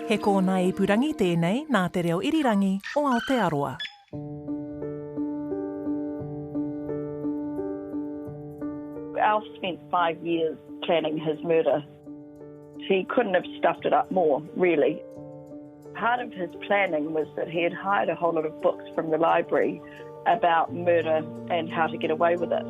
He kōna ipurangi tēnei nā te reo irirangi o Aotearoa. Alf spent 5 years planning his murder. He couldn't have stuffed it up more, really. Part of his planning was that he had hired a whole lot of books from the library about murder and how to get away with it.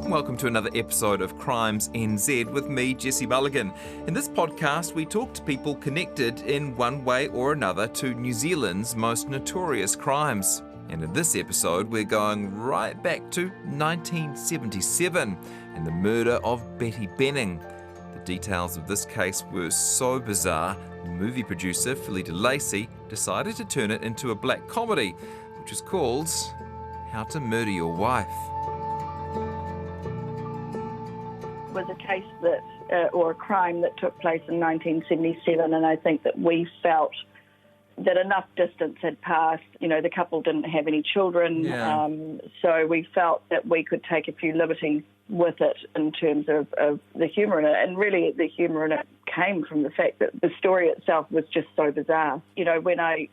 Welcome to another episode of Crimes NZ with me, Jesse Mulligan. In this podcast, we talk to people connected in one way or another to New Zealand's most notorious crimes. And in this episode, we're going right back to 1977 and the murder of Betty Benning. The details of this case were so bizarre, movie producer Philly De Lacey decided to turn it into a black comedy, which is called How to Murder Your Wife. Was a case that, or a crime that took place in 1977, and I think that we felt that enough distance had passed. You know, the couple didn't have any children, so we felt that we could take a few liberties with it in terms of the humour in it. And really the humour in it came from the fact that the story itself was just so bizarre. You know, when I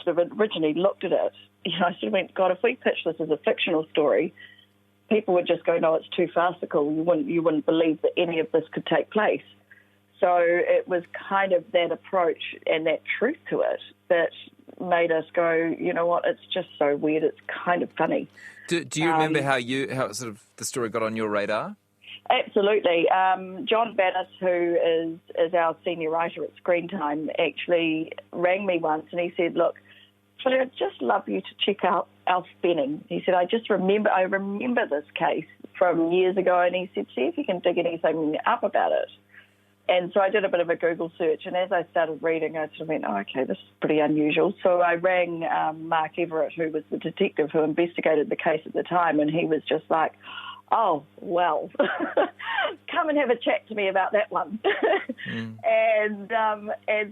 sort of originally looked at it, you know, I sort of went, God, if we pitched this as a fictional story, people would just go, no, it's too farcical. You wouldn't believe that any of this could take place. So it was kind of that approach and that truth to it that made us go, you know what, it's just so weird. It's kind of funny. Do you remember how sort of the story got on your radar? Absolutely. John Bannis, who is our senior writer at Screen Time, actually rang me once and he said, look, Philly, I'd just love you to check out Alf Benning. He said, I remember this case from years ago, and he said, see if you can dig anything up about it. And so I did a bit of a Google search, and as I started reading, I sort of went, oh, okay, this is pretty unusual. So I rang Mark Everett, who was the detective who investigated the case at the time, and he was just like, oh, well, come and have a chat to me about that one. And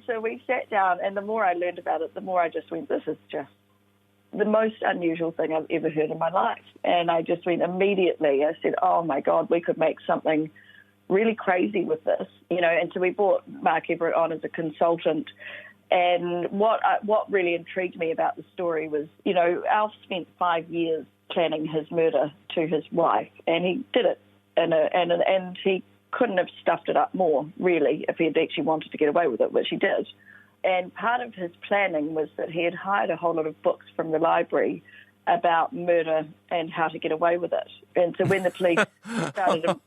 so we sat down, and the more I learned about it, the more I just went, this is just the most unusual thing I've ever heard in my life. And I just went immediately, I said, oh, my God, we could make something really crazy with this, you know. And so we brought Mark Everett on as a consultant. And what really intrigued me about the story was, you know, Alf spent 5 years planning his murder to his wife, and he did it, and he couldn't have stuffed it up more, really, if he had actually wanted to get away with it, which he did. And part of his planning was that he had hired a whole lot of books from the library about murder and how to get away with it. And so when the police started...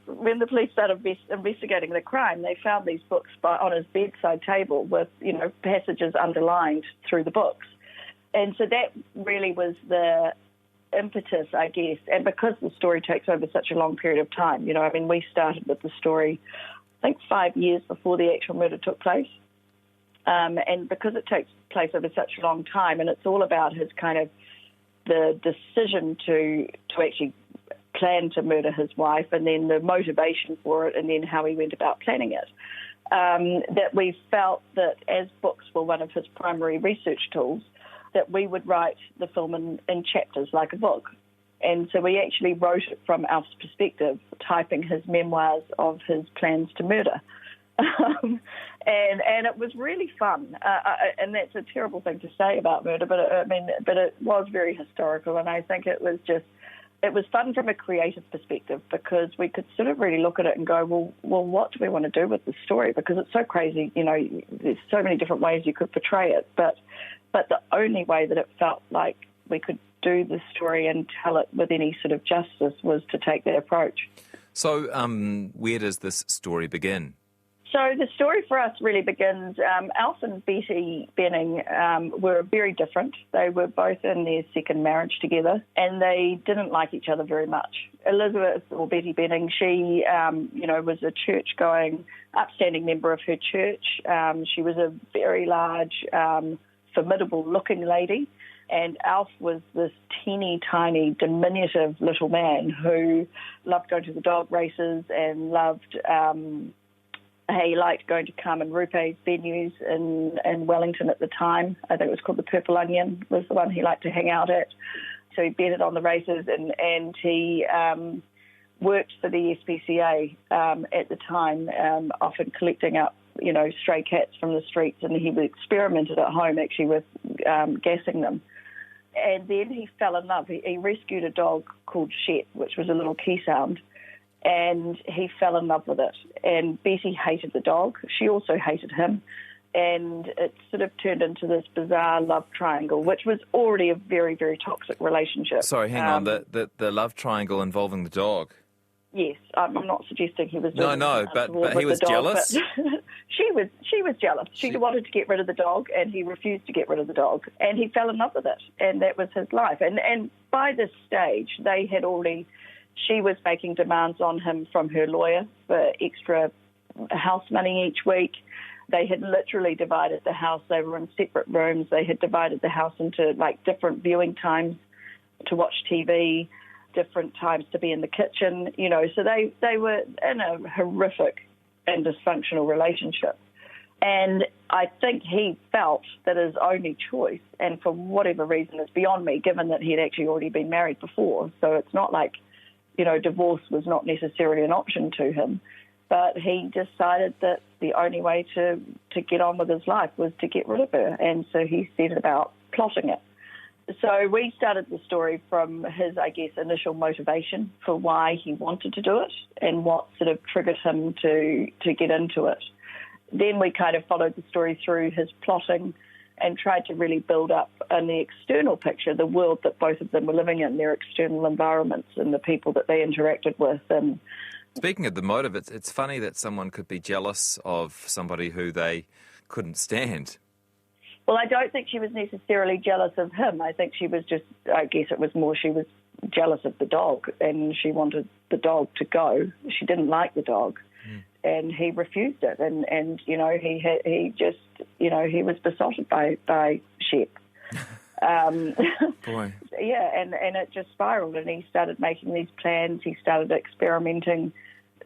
when the police started investigating the crime, they found these books on his bedside table with, you know, passages underlined through the books. And so that really was the impetus, I guess. And because the story takes over such a long period of time, you know, I mean, we started with the story, I think 5 years before the actual murder took place. And because it takes place over such a long time, and it's all about his kind of the decision to actually plan to murder his wife, and then the motivation for it, and then how he went about planning it, that we felt that as books were one of his primary research tools, that we would write the film in chapters like a book. And so we actually wrote it from Alf's perspective, typing his memoirs of his plans to murder. And it was really fun. And that's a terrible thing to say about murder, but it was very historical, and I think it was fun from a creative perspective, because we could sort of really look at it and go, well, what do we want to do with this story? Because it's so crazy, you know, there's so many different ways you could portray it, but the only way that it felt like we could do the story and tell it with any sort of justice was to take that approach. So where does this story begin? So the story for us really begins, Alf and Betty Benning were very different. They were both in their second marriage together, and they didn't like each other very much. Elizabeth, or Betty Benning, she, was a church-going, upstanding member of her church. She was a very large, formidable-looking lady, and Alf was this teeny, tiny, diminutive little man who loved going to the dog races and loved... he liked going to Carmen Rupe's venues in Wellington at the time. I think it was called the Purple Onion, was the one he liked to hang out at. So he betted on the races, and he worked for the SPCA at the time, often collecting up, stray cats from the streets, and he experimented at home actually with gassing them. And then he fell in love. He rescued a dog called Shet, which was a little key sound, and he fell in love with it. And Bessie hated the dog. She also hated him. And it sort of turned into this bizarre love triangle, which was already a very, very toxic relationship. Sorry, hang on. The love triangle involving the dog. Yes, I'm not suggesting he was doing but he was jealous? She was jealous. She wanted to get rid of the dog, and he refused to get rid of the dog, and he fell in love with it, and that was his life. And by this stage, she was making demands on him from her lawyer for extra house money each week. They had literally divided the house. They were in separate rooms. They had divided the house into, different viewing times to watch TV, different times to be in the kitchen, so they were in a horrific and dysfunctional relationship. And I think he felt that his only choice, and for whatever reason is beyond me, given that he had actually already been married before, so it's not like, divorce was not necessarily an option to him, but he decided that the only way to get on with his life was to get rid of her, and so he set about plotting it. So we started the story from his, initial motivation for why he wanted to do it and what sort of triggered him to get into it. Then we kind of followed the story through his plotting and tried to really build up in the external picture the world that both of them were living in, their external environments and the people that they interacted with. And speaking of the motive, it's funny that someone could be jealous of somebody who they couldn't stand. Well, I don't think she was necessarily jealous of him. I think she was just, it was more she was jealous of the dog, and she wanted the dog to go. She didn't like the dog, and he refused it. And he was besotted by Shep. Boy. Yeah, and it just spiraled, and he started making these plans. He started experimenting.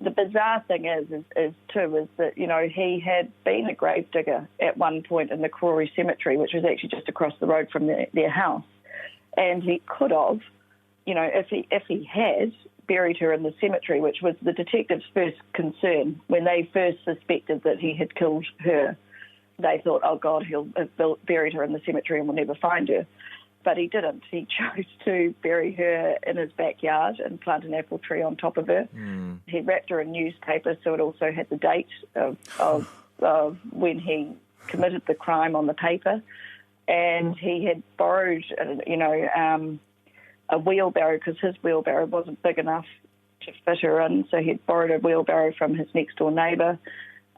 The bizarre thing is that, he had been a gravedigger at one point in the Crawley Cemetery, which was actually just across the road from their house. And he could have, if he had buried her in the cemetery, which was the detective's first concern. When they first suspected that he had killed her, they thought, oh, God, he'll have buried her in the cemetery and we'll never find her. But he didn't. He chose to bury her in his backyard and plant an apple tree on top of her. He wrapped her in newspaper so it also had the date of when he committed the crime on the paper. And he had borrowed, a wheelbarrow because his wheelbarrow wasn't big enough to fit her in. So he'd borrowed a wheelbarrow from his next-door neighbour.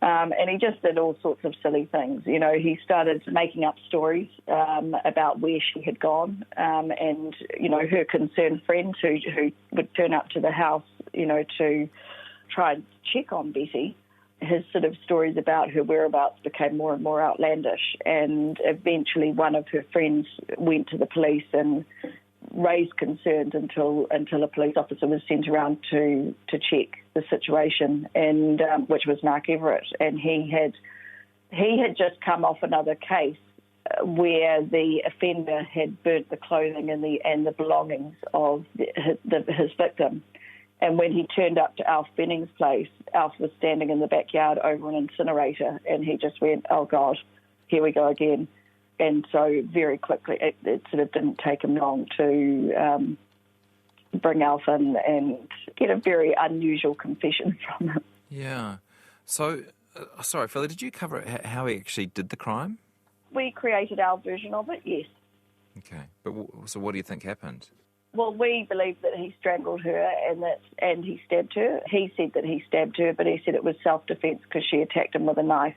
And he just did all sorts of silly things. He started making up stories about where she had gone, and her concerned friend who would turn up to the house, to try and check on Betty. His sort of stories about her whereabouts became more and more outlandish, and eventually one of her friends went to the police and raised concerns until a police officer was sent around to check the situation, and which was Mark Everett, and he had just come off another case where the offender had burnt the clothing and the belongings of his victim. And when he turned up to Alf Benning's place, Alf was standing in the backyard over an incinerator, and he just went, oh, God, here we go again. And so very quickly, it sort of didn't take him long to bring Alf in and get a very unusual confession from him. Yeah. So, sorry, Philly, did you cover how he actually did the crime? We created our version of it, yes. Okay. But so what do you think happened? Well, we believe that he strangled her and he stabbed her. He said that he stabbed her, but he said it was self-defense because she attacked him with a knife.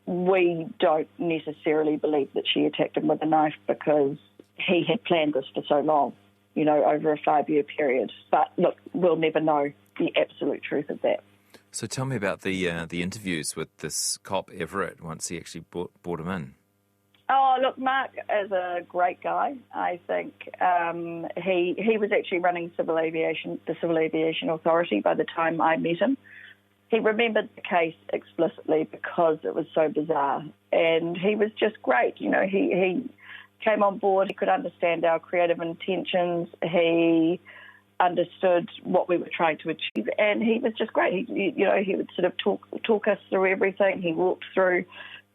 We don't necessarily believe that she attacked him with a knife because he had planned this for so long, over a 5-year period. But look, we'll never know the absolute truth of that. So tell me about the interviews with this cop Everett once he actually brought him in. Oh, look, Mark is a great guy. I think he was actually running the Civil Aviation Authority by the time I met him. He remembered the case explicitly because it was so bizarre, and he was just great. He came on board. He could understand our creative intentions. He understood what we were trying to achieve, and he was just great. He would sort of talk us through everything. He walked through,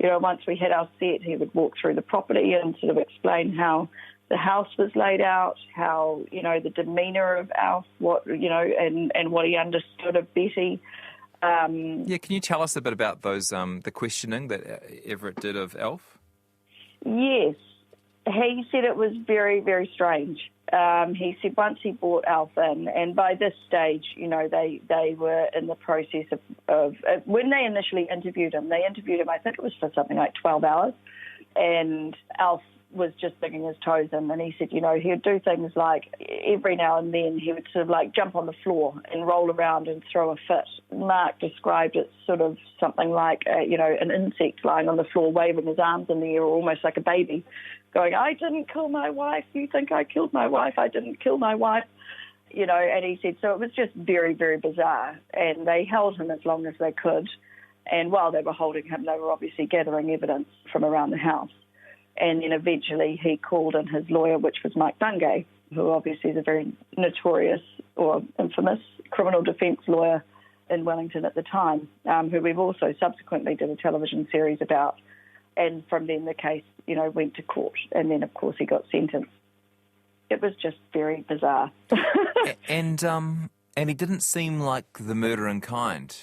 once we had our set, he would walk through the property and sort of explain how the house was laid out, how, the demeanour of Alf, and what he understood of Betty. Can you tell us a bit about those, the questioning that Everett did of Alf? Yes. He said it was very, very strange. He said once he brought Alf in, and by this stage, they were in the process of when they initially interviewed him, I think it was for something like 12 hours, and Alf was just digging his toes in, and he said, he would do things like every now and then he would sort of like jump on the floor and roll around and throw a fit. Mark described it sort of something like, an insect lying on the floor waving his arms in the air, almost like a baby, going, I didn't kill my wife, you think I killed my wife, I didn't kill my wife, and he said, so it was just very, very bizarre, and they held him as long as they could, and while they were holding him, they were obviously gathering evidence from around the house. And then eventually he called in his lawyer, which was Mike Bungay, who obviously is a very notorious or infamous criminal defence lawyer in Wellington at the time, who we've also subsequently did a television series about. And from then the case, went to court. And then, of course, he got sentenced. It was just very bizarre. And he didn't seem like the murdering kind.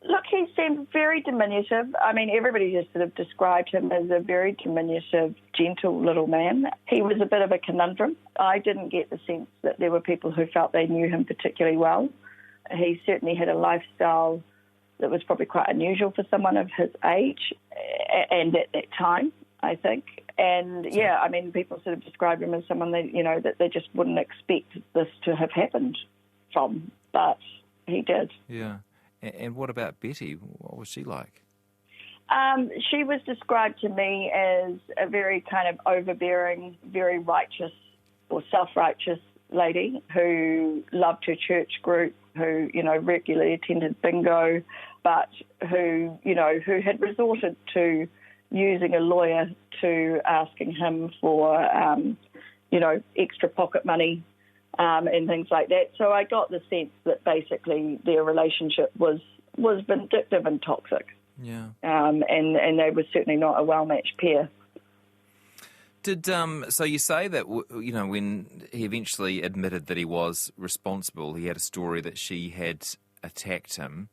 Look, he seemed very diminutive. I mean, everybody just sort of described him as a very diminutive, gentle little man. He was a bit of a conundrum. I didn't get the sense that there were people who felt they knew him particularly well. He certainly had a lifestyle that was probably quite unusual for someone of his age and at that time, I think. And, people sort of described him as someone that they just wouldn't expect this to have happened from, but he did. Yeah. And what about Betty? What was she like? She was described to me as a very kind of overbearing, very righteous or self-righteous lady who loved her church group, who, regularly attended bingo, but who had resorted to using a lawyer to asking him for, extra pocket money and things like that. So I got the sense that basically their relationship was vindictive and toxic. Yeah. And they were certainly not a well-matched pair. Did so you say that, when he eventually admitted that he was responsible, he had a story that she had attacked him.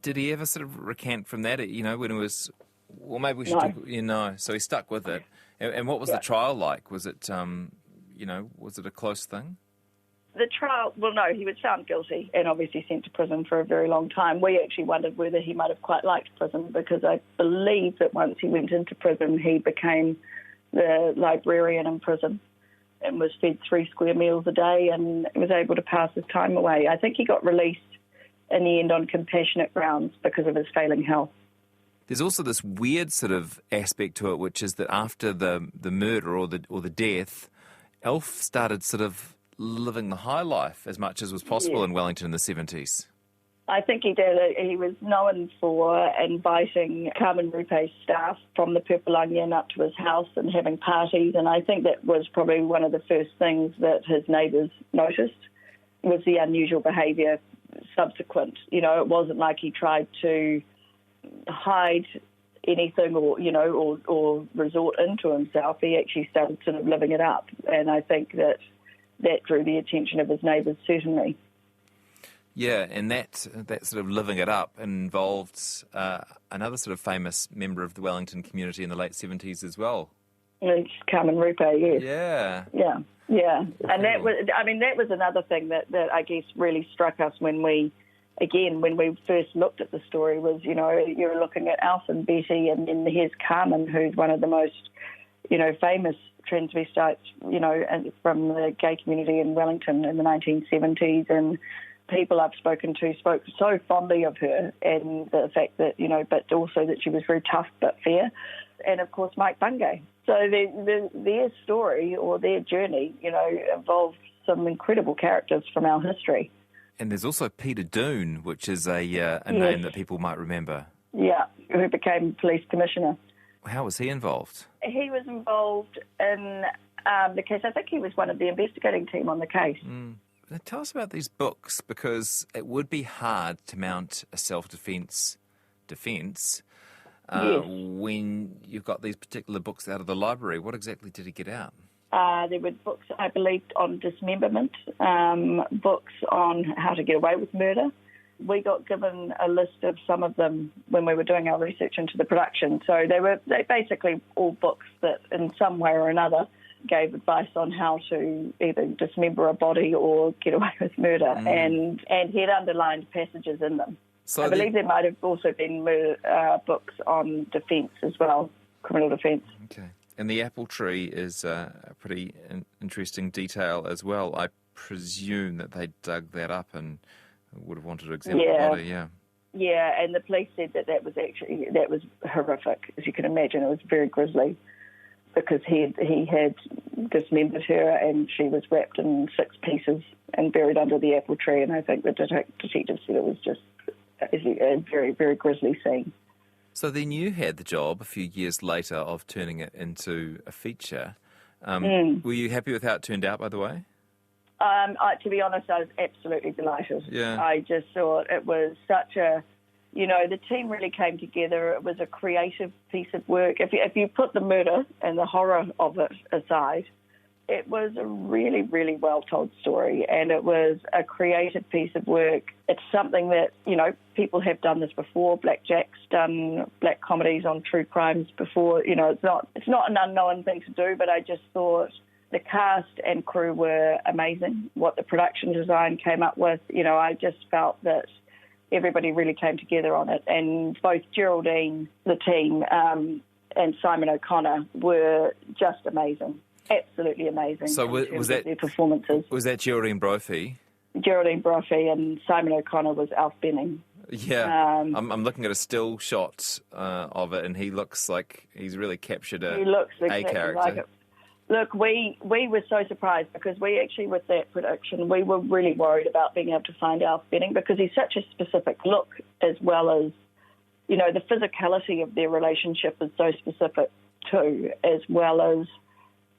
Did he ever sort of recant from that, when it was, well, maybe we should No. so he stuck with it. And what was the trial like? Was it, was it a close thing? The trial, well, no, he was found guilty and obviously sent to prison for a very long time. We actually wondered whether he might have quite liked prison, because I believe that once he went into prison, he became the librarian in prison and was fed 3 square meals a day and was able to pass his time away. I think he got released in the end on compassionate grounds because of his failing health. There's also this weird sort of aspect to it, which is that after the murder or the death, Alf started sort of living the high life as much as was possible in Wellington in the 70s. I think he did. He was known for inviting Carmen Rupe's staff from the Purple Onion up to his house and having parties, and I think that was probably one of the first things that his neighbours noticed, was the unusual behaviour subsequent. It wasn't like he tried to hide anything or resort into himself. He actually started sort of living it up, and I think that drew the attention of his neighbours, certainly. Yeah, and that sort of living it up involved another sort of famous member of the Wellington community in the late 70s as well. It's Carmen Rupe, yes. Yeah. Yeah. And that was another thing that I guess really struck us when we first looked at the story was, you're looking at Alf and Betty, and then here's Carmen, who's one of the most, famous transvestites, and from the gay community in Wellington in the 1970s, and people I've spoken to spoke so fondly of her and the fact that, but also that she was very tough but fair, and of course Mike Bungay. So their story or their journey, involved some incredible characters from our history. And there's also Peter Doone, which is a name that people might remember. Yeah, who became police commissioner. How was he involved? He was involved in the case. I think he was one of the investigating team on the case. Now tell us about these books, because it would be hard to mount a self-defence defence Yes. when you've got these particular books out of the library. What exactly did he get out? There were books, I believe, on dismemberment, books on how to get away with murder. We got given a list of some of them when we were doing our research into the production. So they basically all books that in some way or another gave advice on how to either dismember a body or get away with murder, and he had underlined passages in them. So I believe there might have also been books on defence as well, criminal defence. Okay. And the apple tree is a pretty interesting detail as well. I presume that they dug that up and would have wanted to examine the body, Yeah, and the police said that was horrific, as you can imagine. It was very grisly, because he had dismembered her and she was wrapped in 6 pieces and buried under the apple tree, and I think the detective said it was just a very, very grisly scene. So then you had the job a few years later of turning it into a feature. Were you happy with how it turned out, by the way? To be honest, I was absolutely delighted. Yeah. I just thought it was such a, the team really came together. It was a creative piece of work. If you put the murder and the horror of it aside, it was a really, really well-told story, and it was a creative piece of work. It's something that, people have done this before. Black Jack's done black comedies on true crimes before. It's not an unknown thing to do, but I just thought the cast and crew were amazing. What the production design came up with, I just felt that everybody really came together on it. And both Geraldine, the team, and Simon O'Connor were just amazing. Absolutely amazing. So was that their performances? Was that Geraldine Brophy? Geraldine Brophy, and Simon O'Connor was Alf Benning. Yeah, I'm looking at a still shot of it, and he looks like he's really captured a character. Like it. Look, we were so surprised, because we actually, with that production, we were really worried about being able to find Alf Benning, because he's such a specific look, as well as, the physicality of their relationship is so specific too, as well as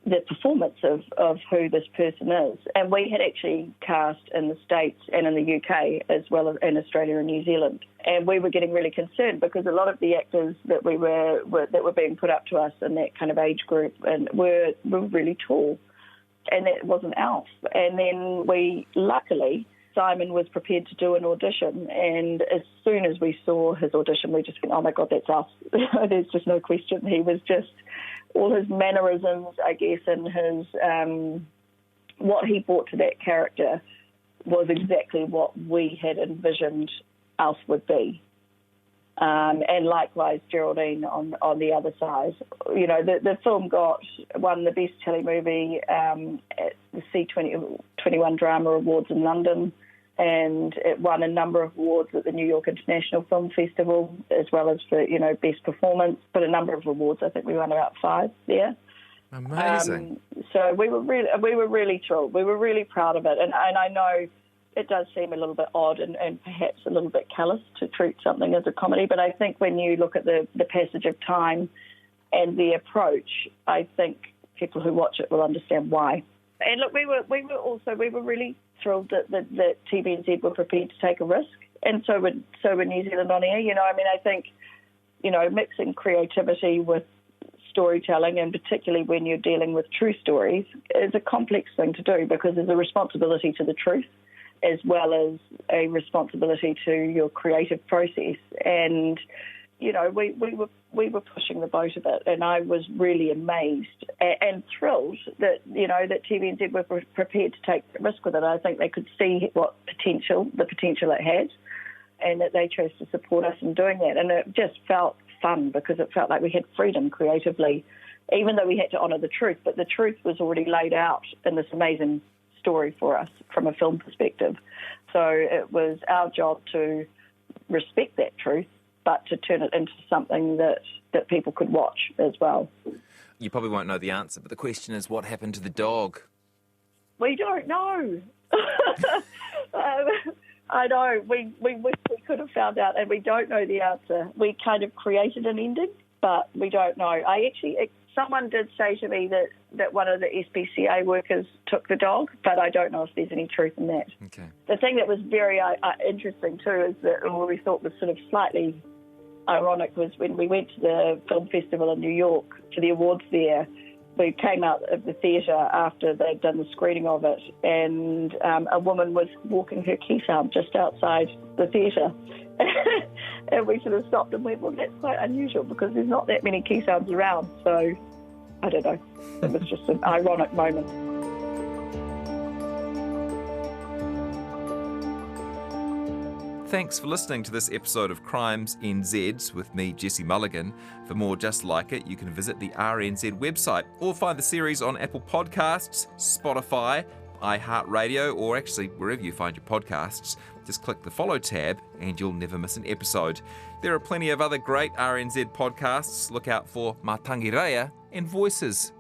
the performance of who this person is. And we had actually cast in the States and in the UK, as well as in Australia and New Zealand. And we were getting really concerned, because a lot of the actors that that were being put up to us in that kind of age group and were really tall, and that wasn't Alf. And then luckily, Simon was prepared to do an audition, and as soon as we saw his audition, we just went, oh my God, that's Alf. There's just no question. He was just, all his mannerisms, I guess, and his what he brought to that character was exactly what we had envisioned Alf would be. And likewise, Geraldine on the other side. The film won the Best Telemovie at the C21 Drama Awards in London, and it won a number of awards at the New York International Film Festival, as well as for, Best Performance, but a number of awards. I think we won about 5 there. Amazing. So we were really thrilled. We were really proud of it, and I know it does seem a little bit odd and perhaps a little bit callous to treat something as a comedy, but I think when you look at the passage of time and the approach, I think people who watch it will understand why. And look, we were really thrilled that TVNZ were prepared to take a risk, and so were New Zealand On Air. I think, mixing creativity with storytelling, and particularly when you're dealing with true stories, is a complex thing to do, because there's a responsibility to the truth, as well as a responsibility to your creative process. And, we were pushing the boat a bit, and I was really amazed and thrilled that, that TVNZ were prepared to take the risk with it. I think they could see the potential it had, and that they chose to support us in doing that. And it just felt fun, because it felt like we had freedom creatively, even though we had to honour the truth. But the truth was already laid out in this amazing story for us from a film perspective. So it was our job to respect that truth, but to turn it into something that people could watch as well. You probably won't know the answer, but the question is, what happened to the dog? We don't know. I know. We wish we could have found out, and we don't know the answer. We kind of created an ending, but we don't know. someone did say to me that one of the SPCA workers took the dog, but I don't know if there's any truth in that. Okay. The thing that was very interesting too is that what we thought was sort of slightly ironic was when we went to the film festival in New York to the awards there. We came out of the theatre after they'd done the screening of it, and a woman was walking her keysum just outside the theatre. And we sort of stopped and went, well, that's quite unusual because there's not that many keysums around. So, I don't know. It was just an ironic moment. Thanks for listening to this episode of Crimes NZs with me, Jesse Mulligan. For more just like it, you can visit the RNZ website or find the series on Apple Podcasts, Spotify, iHeartRadio, or actually wherever you find your podcasts. Just click the follow tab and you'll never miss an episode. There are plenty of other great RNZ podcasts. Look out for Matangireia and Voices.